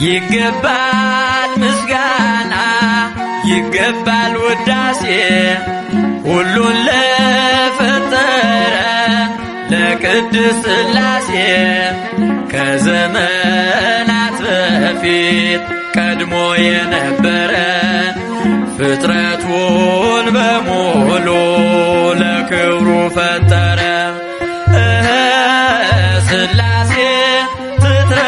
ይገባል ምስጋና ይገባል ውዳሴ ሁሉን ለፈጠረ ለቅድስት ሥላሴ ከዘመናት በፊት ቀድሞ የነበረ ፍጥረቱን በሙሉ ለክብሩ ፈጠረ ሥላሴ ትትረ